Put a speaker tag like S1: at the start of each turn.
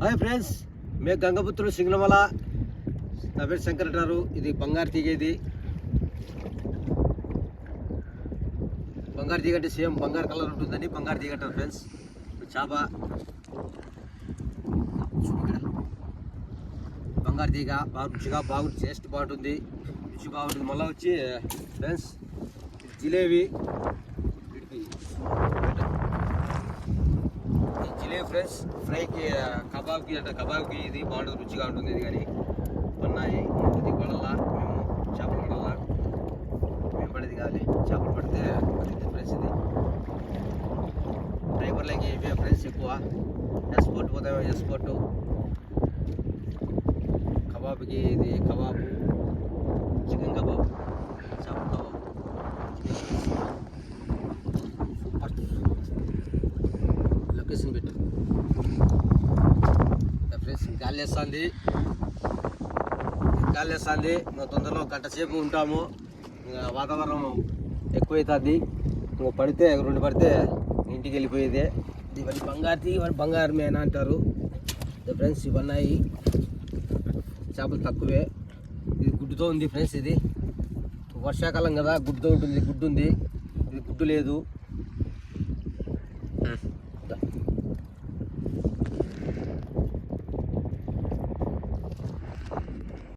S1: Hi friends, మేము గంగపుత్రులు సింగనమల. నా పేరు శంకర్ అంటారు. ఇది బంగారు తీగ. ఇది బంగారు తీగ అంటే సేమ్ బంగారు కలర్ ఉంటుందని బంగారు తీగ అంటారు ఫ్రెండ్స్. చేప బంగారు తీగ బాగా రుచిగా బాగుంటుంది, టేస్ట్ బాగుంటుంది, రుచి బాగుంటుంది. మళ్ళీ వచ్చి ఫ్రెండ్స్ జిలేబీ ఫ్రెండ్స్ ఫ్రైకి కబాబ్కి అంటే కబాబ్కి ఇది బాగుంటుంది, రుచిగా ఉంటుంది. ఇది కానీ ఉన్నాయి ఇది పడాలా, మేము చేపలు పడాలా, మేము పడేది కాదు, చేపలు పడితే అది ఫ్రెండ్స్. ఇది డ్రైవర్లకి ఇవే ఫ్రెండ్స్ ఎక్కువ. ఎక్స్పోర్ట్ పోతాం, ఎక్స్పోర్ట్ కబాబ్కి ఇది కబాబు, చికెన్ కబాబ్, చేపల కబాబ్ సూపర్. లొకేషన్ పెట్టు ఫ్రెండ్స్. గాలి వేస్తుంది. మేము తొందరలో గంట సేపు ఉంటాము. వాతావరణం ఎక్కువైతుంది. పడితే 2 పడితే ఇంటికి వెళ్ళిపోయేదే. ఇవన్నీ బంగారు ఇవన్నీ బంగారు మేన అంటారు ఫ్రెండ్స్. ఇవన్నీ చేపలు తక్కువే. ఇది గుడ్డుతో ఉంది ఫ్రెండ్స్. ఇది వర్షాకాలం కదా, గుడ్డుతో ఉంటుంది. గుడ్డు ఉంది, ఇది గుడ్డు లేదు.